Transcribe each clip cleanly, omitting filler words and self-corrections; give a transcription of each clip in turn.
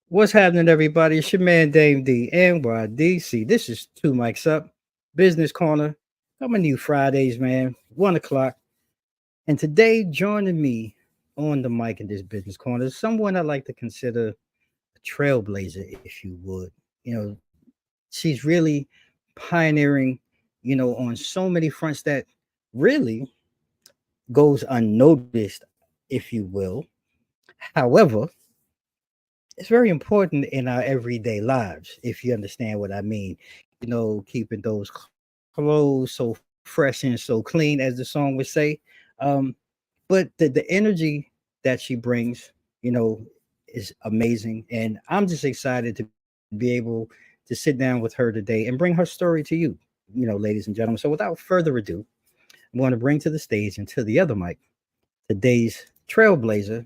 What's happening, everybody? It's your man Dame D NYDC. This is Two Mics Up, Business Corner. Coming to you Fridays, man, 1 o'clock. And today, joining me on the mic in this business corner is someone I like to consider a trailblazer, if you would. You know, she's really pioneering, on so many fronts that really goes unnoticed, if you will. However, it's very important in our everyday lives, if you understand what I mean. Keeping those clothes so fresh and so clean, as the song would say. Um, but the energy that she brings, you know, is amazing. And I'm just excited to be able to sit down with her today and bring her story to you, ladies and gentlemen. So without further ado, I'm going to bring to the stage and to the other mic today's trailblazer,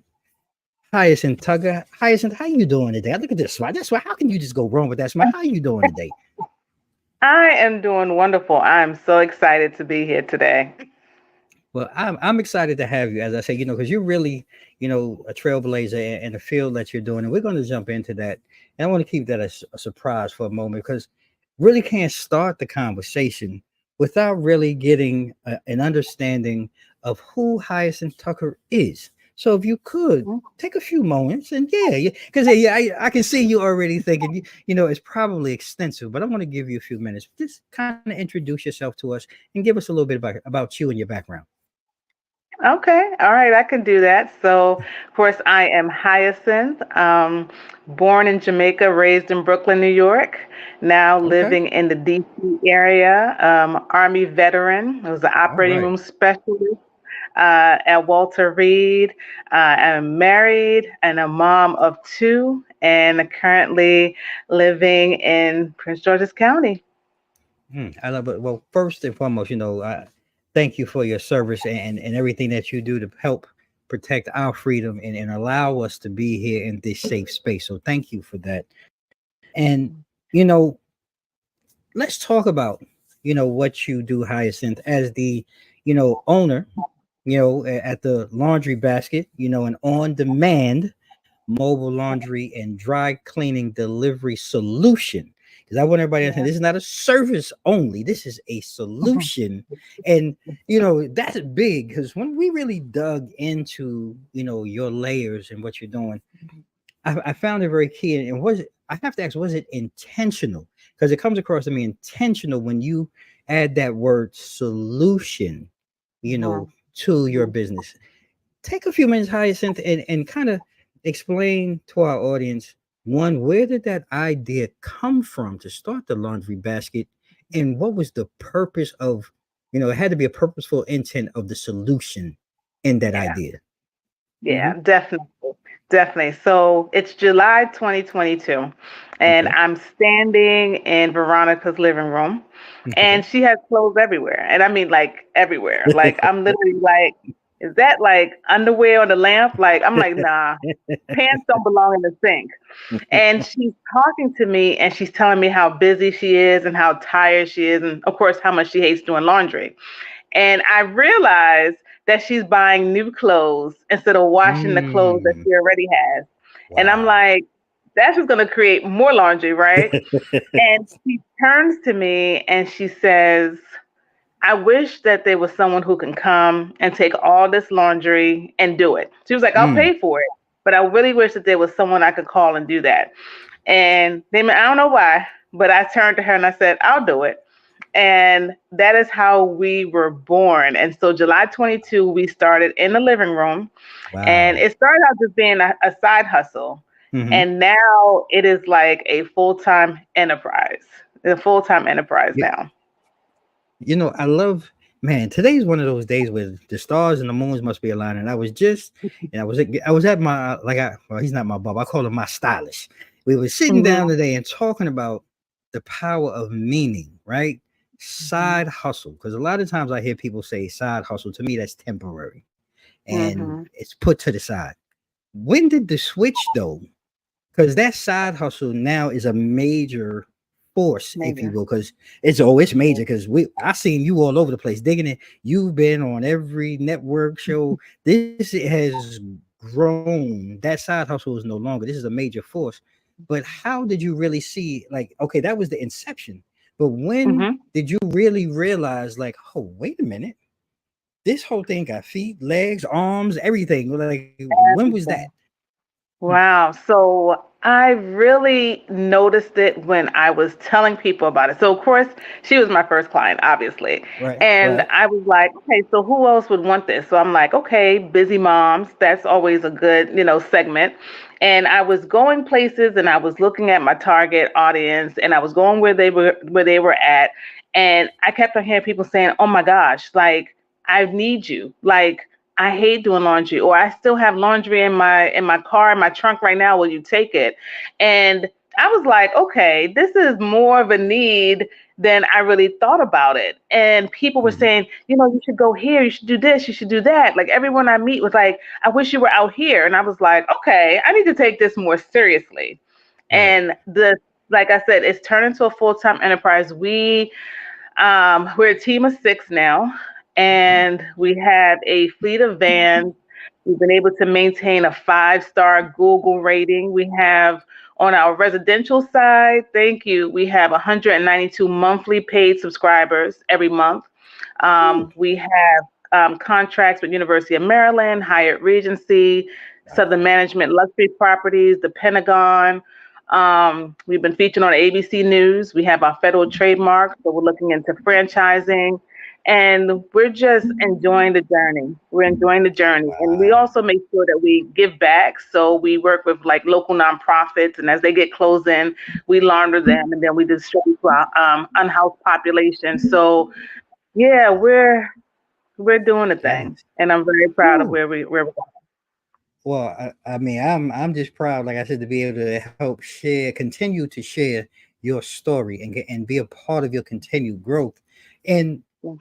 Hyacinth Tucker. Hyacinth, how you doing today? Look at this smile. That's why. How can you just go wrong with that smile? How you doing today? I am doing wonderful. I'm so excited to be here today. Well, I'm excited to have you, as I say, because you're really, a trailblazer in the field that you're doing, and we're going to jump into that. And I want to keep that a surprise for a moment because really can't start the conversation without really getting an understanding of who Hyacinth Tucker is. So if you could take a few moments and yeah, because I can see you already thinking, it's probably extensive, but I want to give you a few minutes. Just kind of introduce yourself to us and give us a little bit about you and your background. Okay, all right, I can do that. So, of course, I am Hyacinth, born in Jamaica, raised in Brooklyn, New York, now Okay. living in the DC area, Army veteran. I was an All operating right. room specialist at Walter Reed. I'm married and a mom of two, and currently living in Prince George's County. I love it. Well, first and foremost, I thank you for your service and everything that you do to help protect our freedom and allow us to be here in this safe space. So thank you for that. And, you know, let's talk about, what you do, Hyacinth, as the, owner, at the Laundry Basket, an on-demand mobile laundry and dry cleaning delivery solution. Because I want everybody to understand this is not a service only. This is a solution. And that's big because when we really dug into, your layers and what you're doing, I found it very key. And was it, I have to ask, was it intentional? Because it comes across to me intentional when you add that word solution, to your business. Take a few minutes, Hyacinth, and kind of explain to our audience, one, where did that idea come from to start the Laundry Basket, and what was the purpose of, it had to be a purposeful intent of the solution in that Yeah. idea. Yeah, Hmm. definitely. Definitely. So it's July 2022, and Okay. I'm standing in Veronica's living room, Okay. and she has clothes everywhere. And I mean, like, everywhere. Like, I'm literally like, is that like underwear on the lamp? Like, I'm like, nah, pants don't belong in the sink. And she's talking to me, and she's telling me how busy she is and how tired she is, and of course, how much she hates doing laundry. And I realized that she's buying new clothes instead of washing the clothes that Mm, she already has. And I'm wow. like, that's just going to create more laundry, right? And she turns to me and she says, I wish that there was someone who can come and take all this laundry and do it. She was like, I'll Mm. pay for it, but I really wish that there was someone I could call and do that. And Damon, I don't know why, but I turned to her and I said, I'll do it. And that is how we were born. And so July 22, we started in the living room, and Wow. it started out just being a side hustle. Hmm. And now it is like a full-time enterprise. It's a full-time enterprise now. I love, man, today's one of those days where the stars and the moons must be aligning. I was at my well, he's not my Bob. I call him my stylist. We were sitting down Hmm. today and talking about the power of meaning, right? Hmm. Side hustle. Because a lot of times I hear people say side hustle. To me, that's temporary and Hmm. it's put to the side. When did the switch though? Because that side hustle now is a major force, if you Maybe. will, because it's major because I seen you all over the place digging it. You've been on every network show. This has grown. That side hustle is no longer. This is a major force. but how did you really see, like, okay, that was the inception, but when Mm-hmm. did you really realize, like, oh, wait a minute, this whole thing got feet, legs, arms, everything? Like, when was that? Everything. Wow. So I really noticed it when I was telling people about it. So of course, she was my first client, obviously. Right, And right. I was like, okay, so who else would want this? So I'm like, okay, busy moms. That's always a good, segment. And I was going places and I was looking at my target audience and I was going where they were at. And I kept on hearing people saying, oh my gosh, like I need you. Like I hate doing laundry, or I still have laundry in my car in my trunk right now. Will you take it? And I was like, okay, this is more of a need than I really thought about it. And people were Mhm. saying, you should go here, you should do this, you should do that. Like everyone I meet was like, I wish you were out here. And I was like, okay, I need to take this more seriously. Right. And like I said, it's turned into a full-time enterprise. We're a team of 6 now, Wow. and we have a fleet of vans. We've been able to maintain a 5-star Google rating. We have on our residential side, thank you, we have 192 monthly paid subscribers every month. Ooh, We have contracts with University of Maryland, Hyatt Regency, Southern wow. Management Luxury Properties, the Pentagon. We've been featured on ABC News. We have our federal trademark, so we're looking into franchising. And we're just enjoying the journey. We're enjoying the journey. And we Wow. also make sure that we give back. So we work with like local nonprofits. And as they get closed in, we launder them and then we distribute to our unhoused population. So yeah, we're doing the thing. Yes. And I'm very proud of Ooh. where we're Well, I mean, I'm just proud, like I said, to be able to help share, continue to share your story and be a part of your continued growth. And going.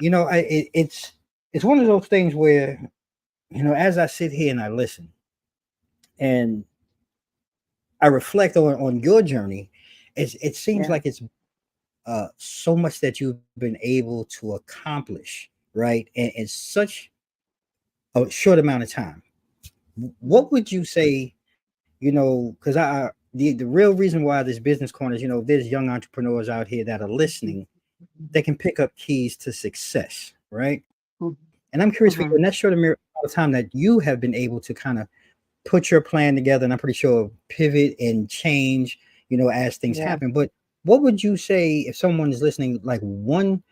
it's one of those things where, as I sit here and I listen and I reflect on your journey, it seems Yeah. like it's so much that you've been able to accomplish, right? And in such a short amount of time. Yeah. What would you say? Because the real reason why this business corner is, there's young entrepreneurs out here that are listening that can pick up keys to success, right? And I'm curious for you, Mm-hmm. in that short amount of time that you have been able to kind of put your plan together, and I'm pretty sure pivot and change, as things Yeah. happen. But what would you say if someone is listening, like one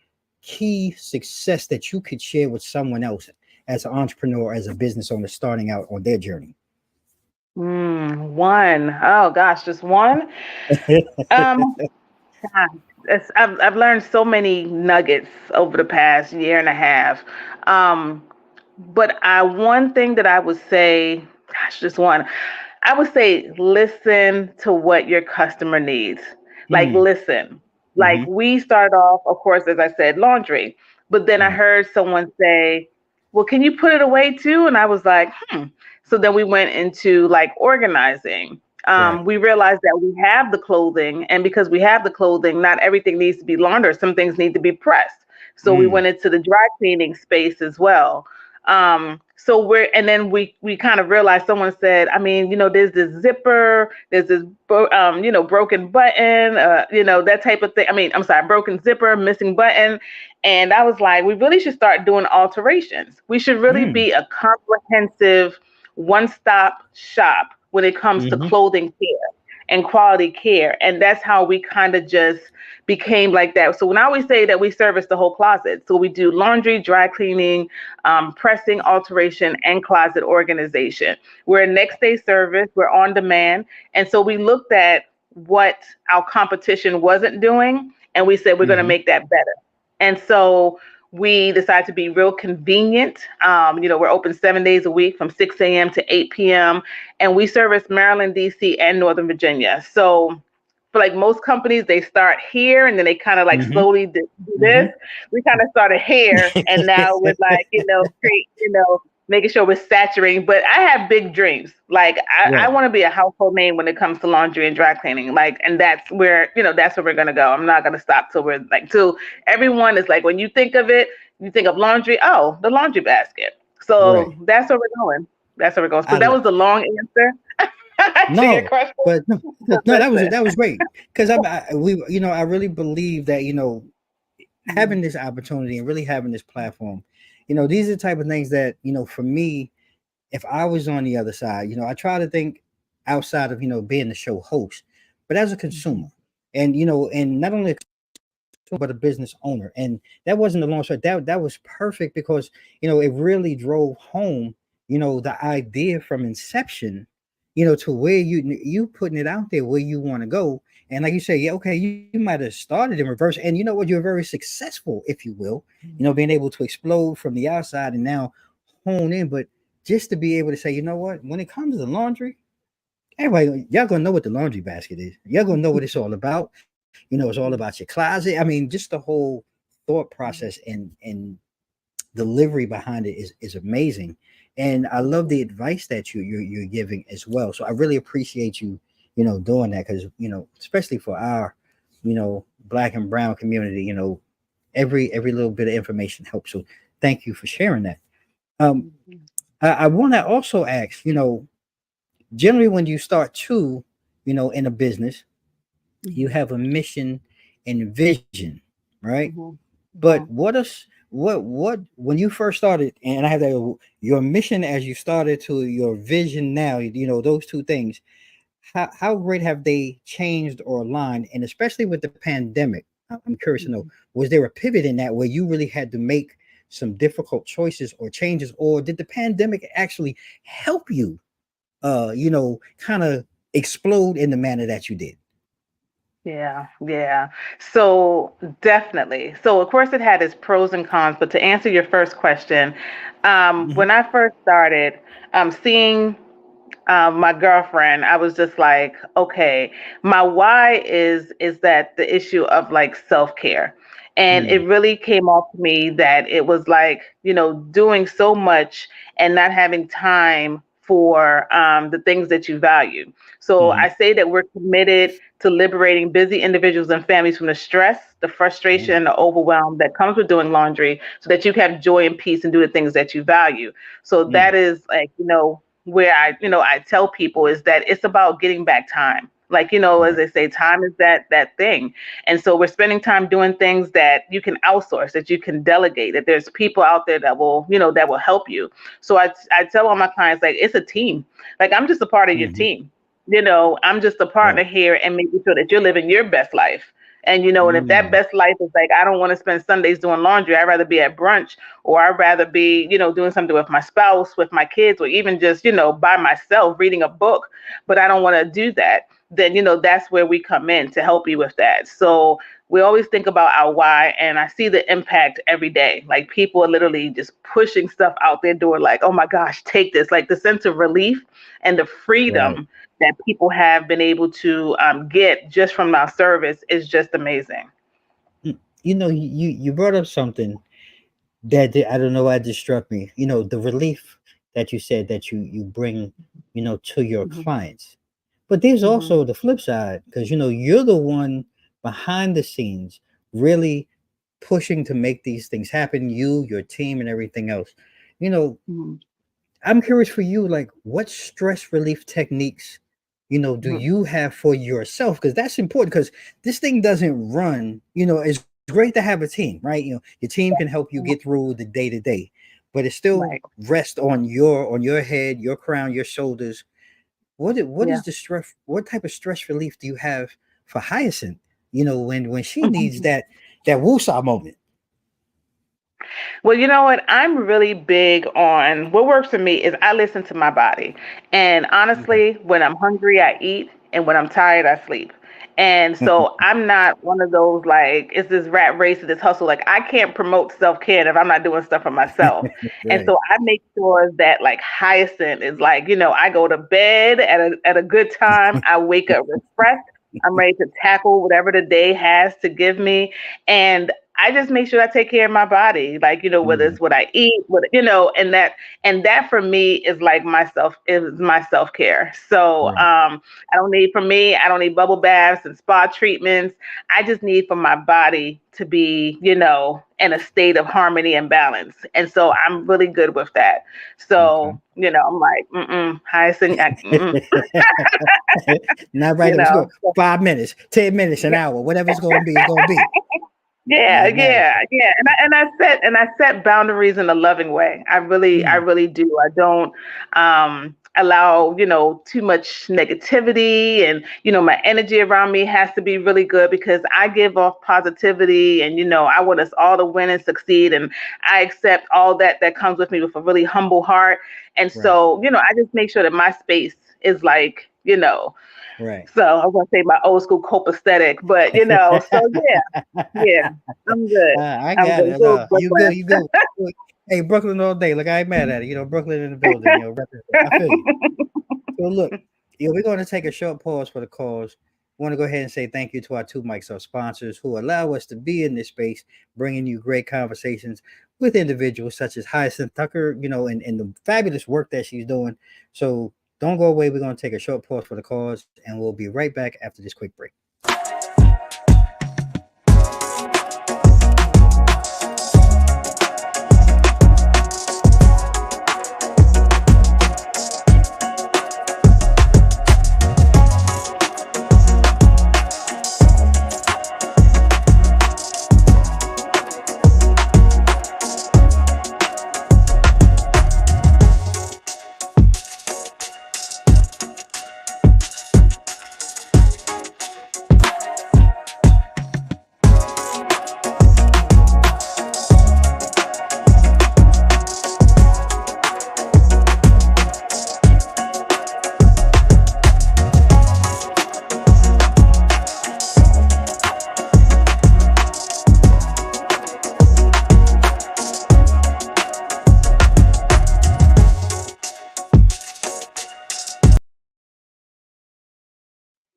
key success that you could share with someone else as an entrepreneur, as a business owner starting out on their journey? One. Oh gosh, just one. Um, gosh, I've learned so many nuggets over the past year and a half. Um, but one thing that I would say, gosh, just one. I would say listen to what your customer needs. Like Mm, listen. Like hmm. we started off, of course, as I said, laundry. But then I Right. heard someone say, well, can you put it away too? And I was like, So then we went into like organizing. Right. We realized that we have the clothing, and because we have the clothing, not everything needs to be laundered. Some things need to be pressed. So we Mm, went into the dry cleaning space as well. So and then we kind of realized, someone said, I mean, there's this zipper, there's this broken button, that type of thing. I mean, I'm sorry, broken zipper, missing button. And I was like, we really should start doing alterations. We should really mm, be a comprehensive one-stop shop when it comes to hmm. clothing care and quality care. And that's how we kind of just became like that. So when I always say that we service the whole closet, so we do laundry, dry cleaning, pressing, alteration, and closet organization. We're a next day service, we're on demand. And so we looked at what our competition wasn't doing, and we said we're going to Hmm. make that better. And so we decided to be real convenient. We're open 7 days a week from 6 a.m. to 8 p.m. And we service Maryland, D.C., and Northern Virginia. So for like most companies, they start here and then they kind of like Hmm. slowly do this. Hmm. We kind of started here, and now we're like, making sure we're saturating. But I have big dreams. Like I Right. want to be a household name when it comes to laundry and dry cleaning. Like, and that's where we're gonna go. I'm not gonna stop till everyone is like, when you think of it, you think of laundry. Oh, the laundry basket. Right. So that's where we're going. That's where we're going. So I that lo- was the long answer. to your No, question. but no, no, Listen. that was great because I really believe that having this opportunity and really having this platform, these are the type of things that for me, if I was on the other side, I try to think outside of being the show host, but as a consumer, and and not only but a business owner. And that wasn't a long shot. That was perfect because it really drove home the idea from inception to where you putting it out there where you want to go. And like you say, yeah, okay, you might have started in reverse, and you know what, you're very successful, if you will, being able to explode from the outside and now hone in. But just to be able to say, you know what, when it comes to laundry, everybody, y'all gonna know what the laundry basket is. Y'all gonna know what it's all about. It's all about your closet. I mean, just the whole thought process and delivery behind it is amazing. And I love the advice that you're giving as well. So I really appreciate you, doing that because, especially for our, black and brown community, every little bit of information helps. So thank you for sharing that. Um, I want to also ask, generally when you start in a business, you have a mission and vision, right? But what when you first started, and I have that your mission as you started to your vision now, those two things, how great have they changed or aligned? And especially with the pandemic, I'm curious to know, was there a pivot in that where you really had to make some difficult choices or changes, or did the pandemic actually help you kind of explode in the manner that you did? Yeah, yeah. So definitely. So of course it had its pros and cons, but to answer your first question, Hmm. when I first started, seeing my girlfriend, I was just like, okay, my why is that the issue of like self-care. And it Mm, really came off to me that it was like, doing so much and not having time for the things that you value. So I mhm. say that we're committed to liberating busy individuals and families from the stress, the Yeah. frustration, the overwhelm that comes with doing laundry so that you can have joy and peace and do the things that you value. So Mm, that is like, where I tell people is that it's about getting back time. Like, as right. they say, time is that thing. And so we're spending time doing things that you can outsource, that you can delegate, that there's people out there that will help you. So I tell all my clients, like, it's a team. Like, I'm just a part of your Mhm. team. I'm just a partner Right. here and making sure that you're living your best life. And if that Mm, best life is like, I don't want to spend Sundays doing laundry, I'd rather be at brunch, or I'd rather be, doing something with my spouse, with my kids, or even just, by myself reading a book, but I don't want to do that, then, that's where we come in to help you with that. So we always think about our why, and I see the impact every day. Like people are literally just pushing stuff out their door, like, oh my gosh, take this. Like the sense of relief and the right. freedom that people have been able to get just from our service is just amazing. You brought up something I don't know why it just struck me. The relief that you said that you bring, to your Hmm. clients. But there's Hmm. also the flip side because you're the one behind the scenes really pushing to make these things happen. You, your team, and everything else. You know, Hmm. I'm curious for you, like what stress relief techniques, do Hmm. you have for yourself? Because that's important because this thing doesn't run, it's great to have a team, right? Your team can help you get through the day to day, but it still Right. rests on your head, your crown, your shoulders. What Yeah. is the stress? What type of stress relief do you have for Hyacinth? When she needs that woosah moment. Well, you know what? I'm really big on what works for me is I listen to my body. And Okay. honestly, when I'm hungry, I eat. And when I'm tired, I sleep. And so I'm not one of those like, it's this rat race, this hustle. Like, I can't promote self care if I'm not doing stuff for myself. And Right. so I make sure that, like, Hyacinth is like, I go to bed at a good time. I wake up refreshed. I'm ready to tackle whatever the day has to give me. And I just make sure I take care of my body, like, whether Mm, it's what I eat, and that for me is like my self care. So right. I don't need bubble baths and spa treatments. I just need for my body to be, in a state of harmony and balance. And so I'm really good with that. Okay. So, I'm like, Hyacinth, Not right you there. Let's go. know. 5 minutes, 10 minutes, an hour, whatever it's gonna be, it's gonna be. Yeah, Not mad at yeah, yeah. And I set boundaries in a loving way. I you. really do. I don't allow, too much negativity, and my energy around me has to be really good because I give off positivity, and I want us all to win and succeed, and I accept all that comes with me with a really humble heart. And Right, so, I just make sure that my space is like, right. so I was gonna say my old school copacetic, but so yeah, yeah, I'm good. I I'm got good. it. Go You good, Brooklyn. you good. Look, hey, Brooklyn all day. Look, I ain't mad at it. Brooklyn in the building, represent. I feel you. So look, we're going to take a short pause for the cause. We want to go ahead and say thank you to our two mics, our sponsors, who allow us to be in this space, bringing you great conversations with individuals such as Hyacinth Tucker, and the fabulous work that she's doing. So don't go away. We're going to take a short pause for the cause, and we'll be right back after this quick break.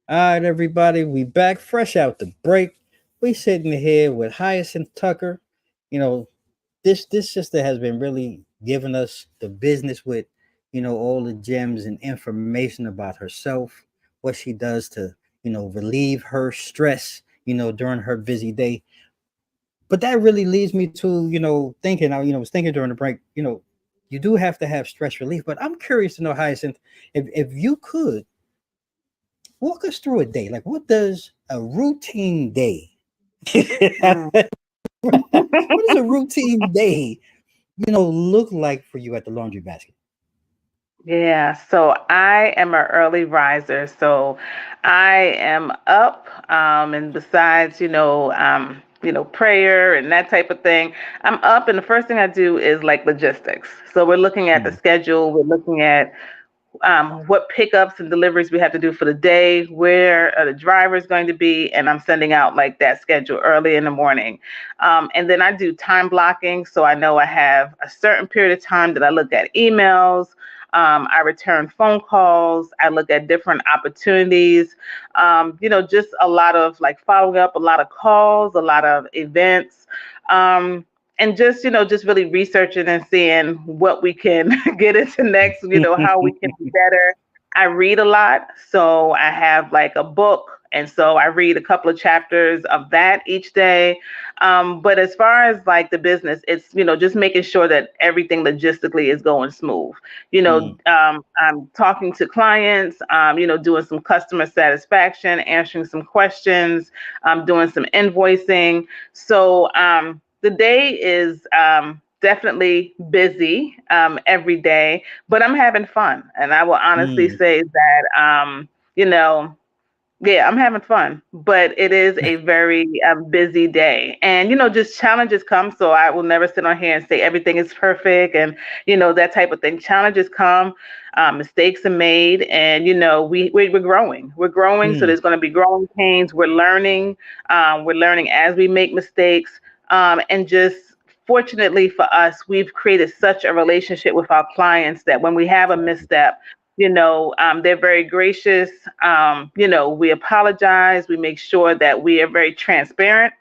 All right, everybody, we back fresh out the break. We sitting here with Hyacinth Tucker. You know, this sister has been really giving us the business with, all the gems and information about herself, what she does to, relieve her stress, during her busy day. But that really leads me to, thinking. I, was thinking during the break. You do have to have stress relief. But I'm curious to know, Hyacinth, if you could walk us through a day. Like, what does a routine day? Mm. What does a routine day, look like for you at the laundry basket? Yeah, so I am an early riser. So I am up, and besides, prayer and that type of thing, I'm up, and the first thing I do is like logistics. So we're looking at the Mm, schedule. We're looking at what pickups and deliveries we have to do for the day, where are the drivers going to be, and I'm sending out like that schedule early in the morning. And then I do time blocking, so I know I have a certain period of time that I look at emails. I return phone calls. I look at different opportunities. Just a lot of like following up, a lot of calls, a lot of events. And just really researching and seeing what we can get into next, how we can be better. I read a lot, so I have like a book, and so I read a couple of chapters of that each day. But as far as like the business, it's just making sure that everything logistically is going smooth. mm, I'm talking to clients, doing some customer satisfaction, answering some questions, doing some invoicing. So the day is definitely busy every day, but I'm having fun. And I will honestly mm. say that, you know, yeah, I'm having fun, but it is a very busy day. And, just challenges come. So I will never sit on here and say everything is perfect and, that type of thing. Challenges come, mistakes are made, and, we're growing. We're growing. So Mm. there's going to be growing pains. We're learning. We're learning as we make mistakes. And just fortunately for us, we've created such a relationship with our clients that when we have a misstep, they're very gracious. We apologize. We make sure that we are very transparent.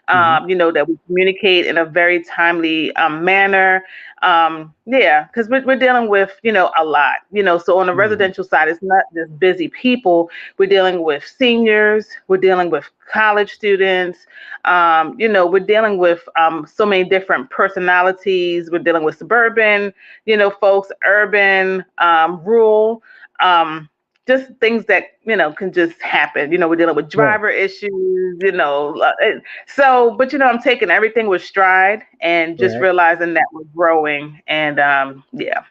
Mm-hmm. That we communicate in a very timely manner. Yeah, because we're dealing with, a lot, so on the Mm-hmm. residential side, it's not just busy people. We're dealing with seniors, we're dealing with college students, we're dealing with so many different personalities. We're dealing with suburban, folks, urban, rural, just things that, can just happen. We're dealing with Right. driver issues, so, but I'm taking everything with stride and just Right. realizing that we're growing. And yeah.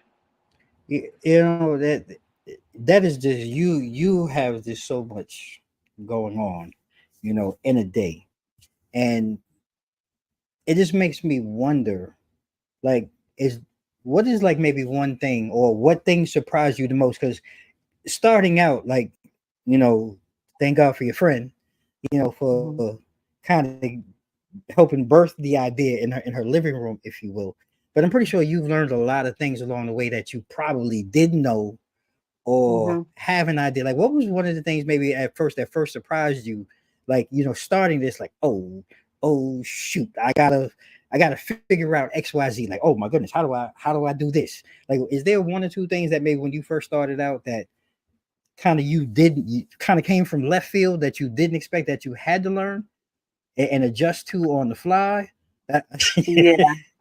You know that is just you have just so much going on, in a day. And it just makes me wonder, like, is what is like maybe one thing or what thing surprised you the most? Because starting out, like, thank God for your friend, Mhm. for kind of helping birth the idea in her living room, if you will. But I'm pretty sure you've learned a lot of things along the way that you probably didn't know or Mhm. have an idea. Like, what was one of the things maybe that first surprised you? Like, starting this, like, oh shoot, I gotta figure out XYZ. Like, oh my goodness, how do I do this? Like, is there one or two things that maybe when you first started out that you kind of came from left field that you didn't expect that you had to learn and adjust to on the fly? That- Yeah,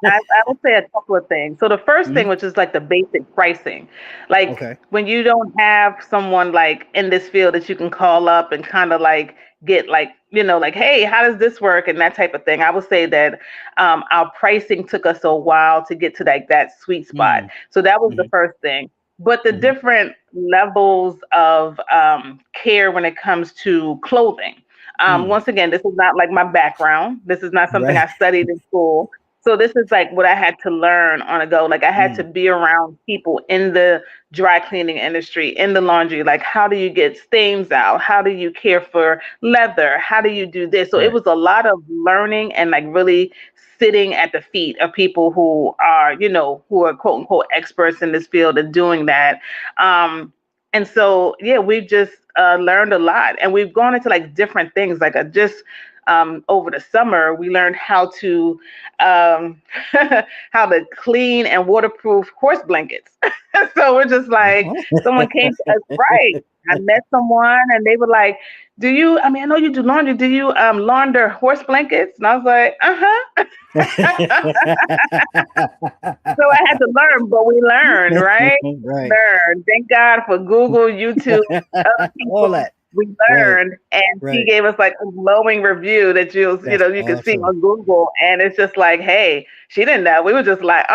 I would say a couple of things. So the first thing, Mhm. which is like the basic pricing, like Okay. when you don't have someone like in this field that you can call up and kind of like get like, like, hey, how does this work and that type of thing. I would say that our pricing took us a while to get to like that sweet spot. Mm, So that was the mhm, first thing. But the mhm. different levels of care when it comes to clothing. Mm, Once again, this is not like my background. This is not something right. I studied in school. So this is like what I had to learn on a go. Like I had to Mm, be around people in the dry cleaning industry, in the laundry. Like how do you get stains out? How do you care for leather? How do you do this? So it right. was a lot of learning and like really sitting at the feet of people who are quote unquote experts in this field and doing that. And so yeah, we've just learned a lot, and we've gone into like different things. Like just over the summer, we learned how to um, how to clean and waterproof horse blankets. So we're just like, Oh. someone came to us, right? I met someone, and they were like, "Do you? I mean, I know you do laundry. Do you launder horse blankets?" And I was like, "Uh huh." So I had to learn, but we learned, right? Right. Learned. Thank God for Google, YouTube, other All people. that. We Right. learned, and he Right. gave us like a glowing review that That's you can see awesome. on Google, and it's just like, hey, she didn't know. We were just like,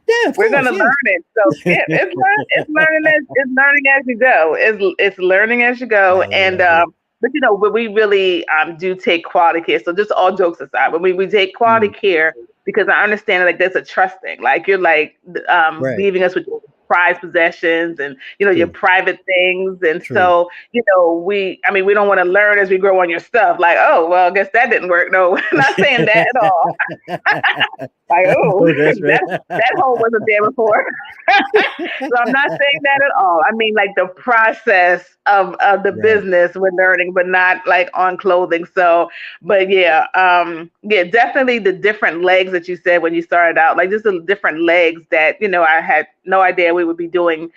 Yeah, of we're gonna course. Yes. learn it. So yeah, it's learning as you go. It's learning as you go, I and love it. but but we really do take quality care. So just all jokes aside, when we take quality Mm, care, because I understand like there's a trust thing. Like you're like right. leaving us with your prized possessions and your True. private things, and True. so we don't want to learn as we grow on your stuff. Like, oh well, I guess that didn't work. No, not saying that at all. Like, I oh, know that's right. that hole wasn't there before. So I'm not saying that at all. I mean, like the process of the Right. business we're learning, but not like on clothing. So, but yeah, yeah, definitely the different legs that you said when you started out, like just the different legs that I had no idea we would be doing.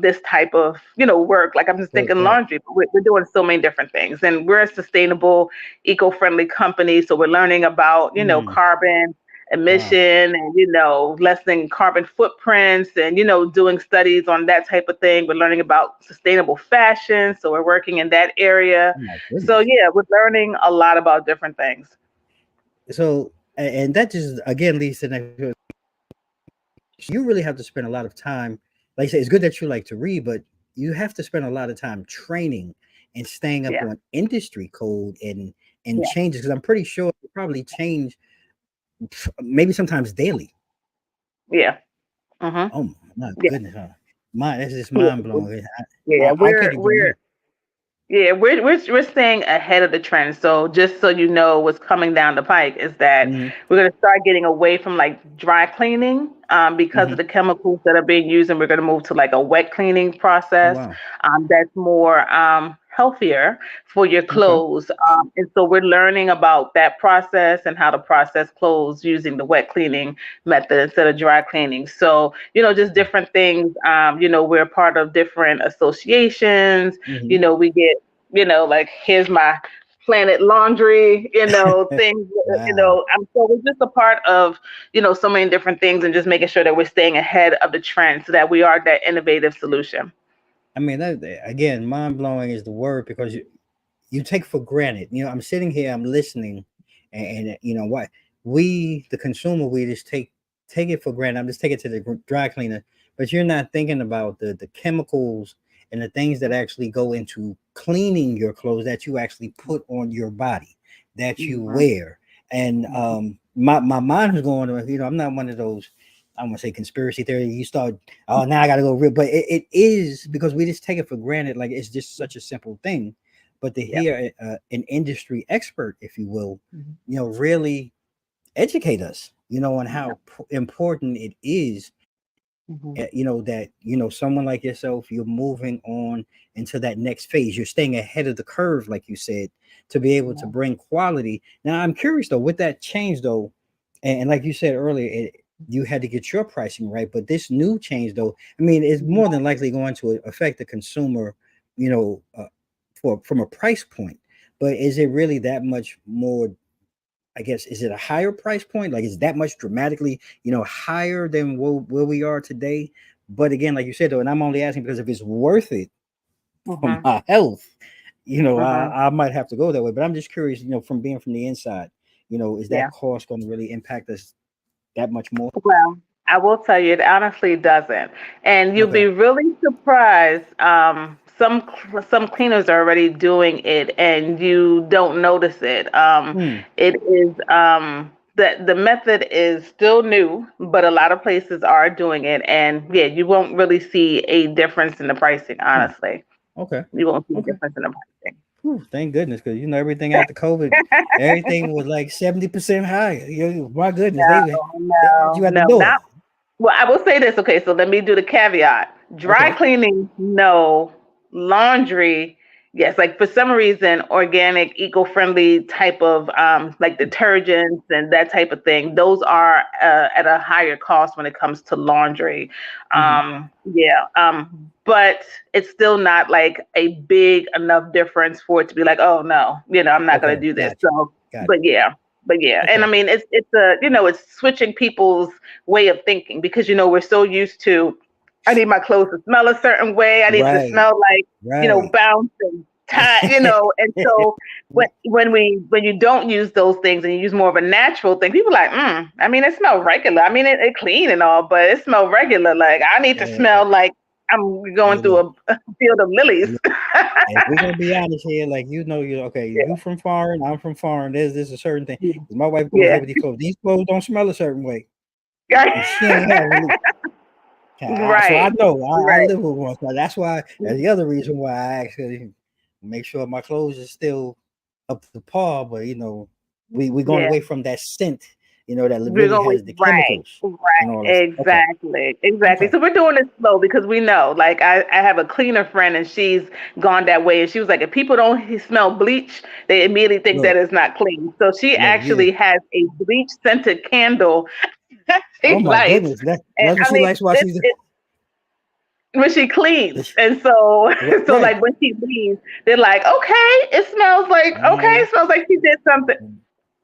This type of work. Like I'm just thinking Right. laundry, but we're doing so many different things, and we're a sustainable, eco-friendly company. So we're learning about Mm, carbon wow. emission and lessening carbon footprints and doing studies on that type of thing. We're learning about sustainable fashion, so we're working in that area. Oh my So goodness. yeah, we're learning a lot about different things. So, and that just again leads to the next. You really have to spend a lot of time. Like I say, it's good that you like to read, but you have to spend a lot of time training and staying up Yeah, on industry code and yeah, changes. Because I'm pretty sure you probably change maybe sometimes daily. yeah. Hmm. Oh my Yeah, goodness, huh? My that's just yeah, mind blowing. yeah. I can't even We're imagine. Yeah, we're staying ahead of the trend. So just so you know, what's coming down the pike is that Hmm. we're going to start getting away from like dry cleaning because of Hmm. the chemicals that are being used, and we're going to move to like a wet cleaning Oh process wow. that's more healthier for your Okay. clothes. And so we're learning about that process and how to process clothes using the wet cleaning method instead of dry cleaning. So, just different things. We're part of different associations. Hmm. We get, like, here's my Planet Laundry, things, Wow. so we're just a part of, so many different things, and just making sure that we're staying ahead of the trend so that we are that innovative solution. I mean, again, mind blowing is the word because you take for granted. I'm sitting here, I'm listening, and what we, the consumer, we just take it for granted. I'm just taking it to the dry cleaner, but you're not thinking about the chemicals and the things that actually go into cleaning your clothes that you actually put on your body that you Mhm. wear. And Mhm. my mind is going to, I'm not one of those. I want to say conspiracy theory. You start, oh, now I got to go real, but it is because we just take it for granted. Like it's just such a simple thing, but to Yep. hear an industry expert, if you will, Mhm. really educate us, on Yep. how important it is, Mhm. that, someone like yourself, you're moving on into that next phase. You're staying ahead of the curve, like you said, to be able to Yeah. bring quality. Now, I'm curious though, with that change though, and like you said earlier, you had to get your pricing right, but this new change though, I mean, it's Mhm. more than likely going to affect the consumer, you know, uh, from a price point. But is it really that much more? I guess is it a higher price point? Like is that much dramatically, higher than where we are today? But again, like you said though, and I'm only asking because if it's worth it for Mhm. my health, Mhm. I might have to go that way. But I'm just curious, from being from the inside, is that Yeah. cost going to really impact us that much more? Well, I will tell you, it honestly doesn't, and you'll Okay. be really surprised. Some cleaners are already doing it, and you don't notice it. Hmm. It is the method is still new, but a lot of places are doing it, and yeah, you won't really see a difference in the pricing. Hmm. Honestly, Okay. you won't see a Okay. difference in the pricing. Whew, thank goodness, because everything after COVID, everything was like 70% higher. My goodness, they had No, you at the no, door. not. Well, I will say this. Okay, so let me do the caveat. Dry Okay. cleaning, no. Laundry, yes. Like for some reason, organic, eco-friendly type of like detergents and that type of thing, those are at a higher cost when it comes to laundry. Hmm. Yeah. But it's still not like a big enough difference for it to be like, oh no, I'm not gonna Okay. do this. Gotcha. So, Got it. but yeah. But yeah, and I Okay. mean, it's it's switching people's way of thinking because we're so used to, I need my clothes to smell a certain way. I need it to Right. smell like, Right. bounce and tie, and so when you don't use those things and you use more of a natural thing, people are like, I mean, it smells regular. I mean, it clean and all, but it smells regular. Like I need to Hey, smell like I'm going look, through a field of lilies. look, if we're gonna be honest here, like you okay, Yeah. you from foreign, I'm from foreign. There's a certain thing. 'Cause my wife goes Yeah. here with these clothes. These clothes don't smell a certain way, Right. and she ain't had really. So I Right. know I Right. live with one, so that's why. That's the other reason why I actually make sure my clothes is still up to par. But we going Yeah. away from that scent, that We're really going has the right, chemicals and right, all this. Okay, exactly, exactly. okay, So we're doing it slow because we know. Like I have a cleaner friend, and she's gone that way, and she was like, if people don't smell bleach, they immediately think that look, it's not clean. So she yeah. actually has a bleach scented candle Oh she my lights, goodness, and that's what I she mean, likes while she's it when she cleans, and so so right. like when she leaves, they're like, okay, it smells like okay, Uh, it smells like she did something.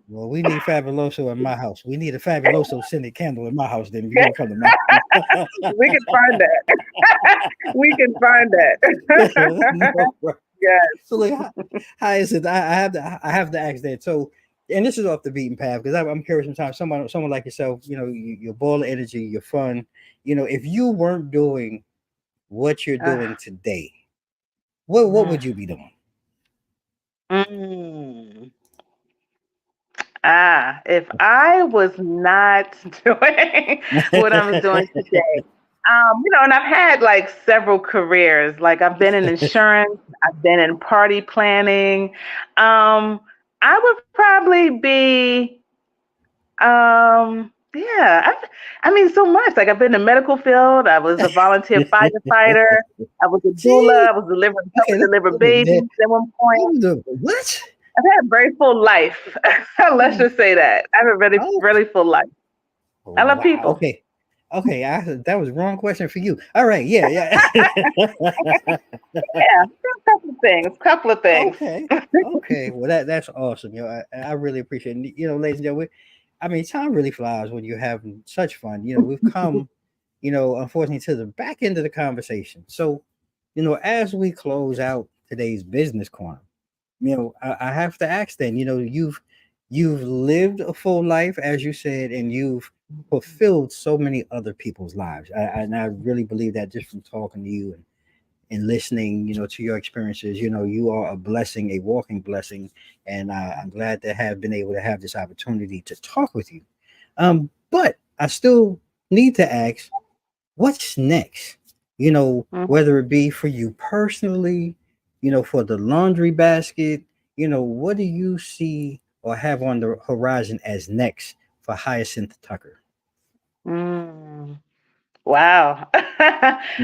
well, we need Fabuloso in my house. We need a Fabuloso scented candle in my house. Then if you're gonna come to my We can find that. We can find that. no, right. Yes. So like, how is it? I have to ask that. So, and this is off the beaten path because I'm curious. Sometimes someone like yourself, you're ball of energy, you're fun. If you weren't doing what you're Uh, doing today, what mm, would you be doing? mm. If I was not doing what I'm doing today, and I've had like several careers. Like I've been in insurance, I've been in party planning. Um, I would probably be Yeah, I mean, so much. Like I've been in the medical field. I was a volunteer firefighter. I was a doula. See, I was delivering, okay, helping deliver babies at one point. what? I've had a very full life. Let's just say that I have a really, Oh, really full life. I love wow. people. Okay. Okay. That was the wrong question for you. All right. Yeah. Yeah. Yeah, a couple of things. Couple of things. Okay. Okay. Well, that's awesome. I really appreciate it. Ladies and gentlemen, I mean, time really flies when you're having such fun. We've come, unfortunately, to the back end of the conversation. So, as we close out today's business corner, I have to ask then, you've lived a full life, as you said, and you've fulfilled so many other people's lives. And I really believe that just from talking to you and listening, to your experiences, you are a blessing, a walking blessing. And I'm glad to have been able to have this opportunity to talk with you. But I still need to ask, what's next? Mhm. Whether it be for you personally, for the laundry basket, what do you see or have on the horizon as next for Hyacinth Tucker? Mm. Wow.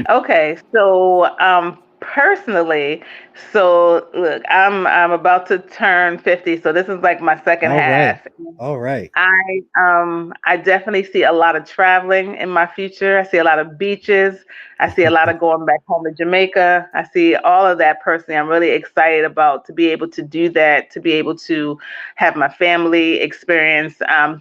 Okay. So, personally, so look, I'm about to turn 50, so this is like my second All right. half. All right. I definitely see a lot of traveling in my future. I see a lot of beaches. I see a lot of going back home to Jamaica. I see all of that personally. I'm really excited about to be able to do that, to be able to have my family experience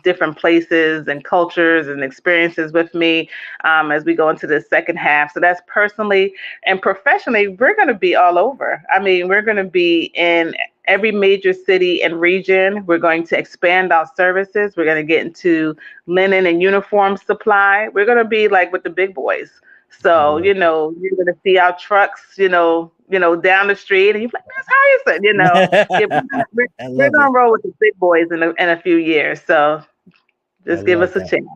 different places and cultures and experiences with me as we go into the second half. So that's personally and professionally, we're going to be all over. I mean, we're going to be in every major city and region. We're going to expand our services. We're going to get into linen and uniform supply. We're going to be like with the big boys. I So, love you're going to see our trucks, down the street, and you're like, that's Harrison, Yeah, that. I we're love going to it. roll with the big boys in a few years. So I just give love us a that. chance.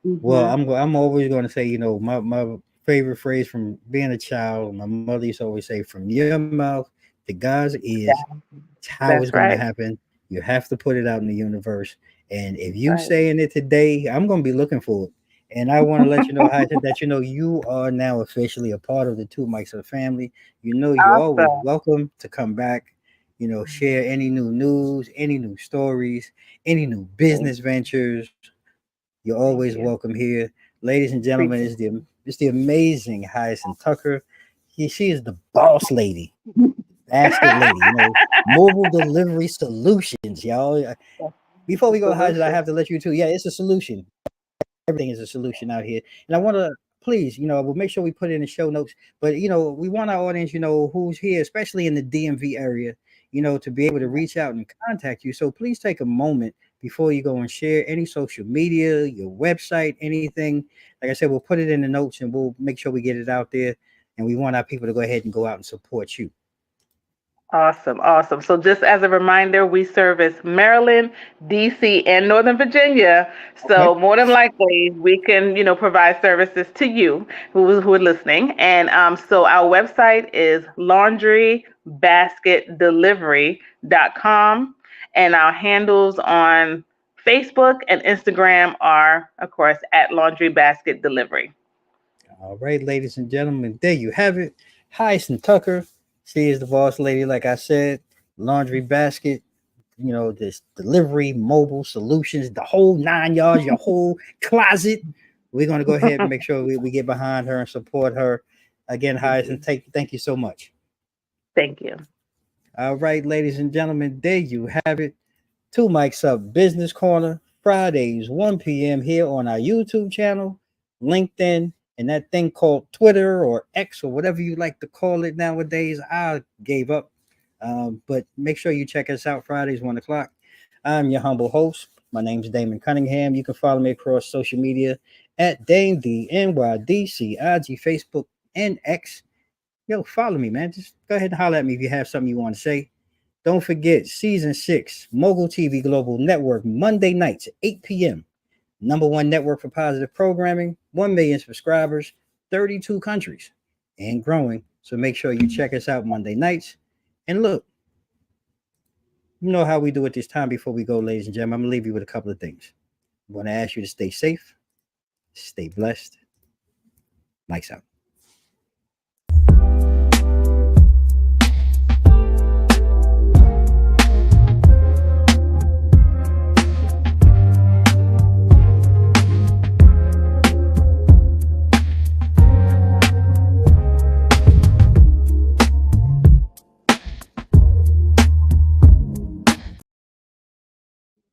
Well, Hmm. I'm always going to say, my favorite phrase from being a child, my mother used to always say, from your mouth to God's ears, Yeah, it's how it's going that's to right. happen. You have to put it out in the universe. And if That's you right. saying it today, I'm going to be looking for it. And I want to let you know, Hyacinth, that you are now officially a part of the Two Mics of the family. You're always Awesome. welcome to come back. Share any new news, any new stories, any new Thank, business ventures. You're always thank you. welcome here, ladies and gentlemen. Appreciate It's the amazing Hyacinth Tucker. She is the boss lady, basket lady. Mobile delivery solutions, y'all. Before the we go, Hyacinth, I solution. have to let you too. Yeah, it's a solution. Everything is a solution out here, and I want to please, we'll make sure we put it in the show notes. But we want our audience, who's here, especially in the DMV area, to be able to reach out and contact you. So please take a moment before you go and share any social media, your website, anything. Like I said, we'll put it in the notes and we'll make sure we get it out there. And we want our people to go ahead and go out and support you. Awesome, awesome. So just as a reminder, we service Maryland, DC, and Northern Virginia. Okay. So more than likely, we can, provide services to you who are listening. And so our website is laundrybasketdelivery.com. And our handles on Facebook and Instagram are, of course, at Laundry Basket Delivery. All right, ladies and gentlemen, there you have it. Hyacinth Tucker. She is the boss lady, like I said. Laundry basket, this delivery, mobile solutions, the whole 9 yards, your whole closet. We're going to go ahead and make sure we get behind her and support her. Again, Hyacinth, thank you so much. Thank you. All right, ladies and gentlemen, there you have it. Two Mics Up Business Corner, Fridays, 1 p.m. here on our YouTube channel, LinkedIn, and that thing called Twitter or X or whatever you like to call it nowadays. I gave up. But make sure you check us out Fridays, 1 o'clock. I'm your humble host. My name's Damon Cunningham. You can follow me across social media at Dame D NYDC, IG, Facebook, and X. Yo, follow me, man. Just go ahead and holler at me if you have something you want to say. Don't forget, season 6, Mogul TV Global Network, Monday nights at 8 p.m. Number one network for positive programming, 1 million subscribers, 32 countries, and growing. So make sure you check us out Monday nights. And look, you know how we do it this time before we go, ladies and gentlemen. I'm going to leave you with a couple of things. want to ask you to stay safe, stay blessed. Mike's out.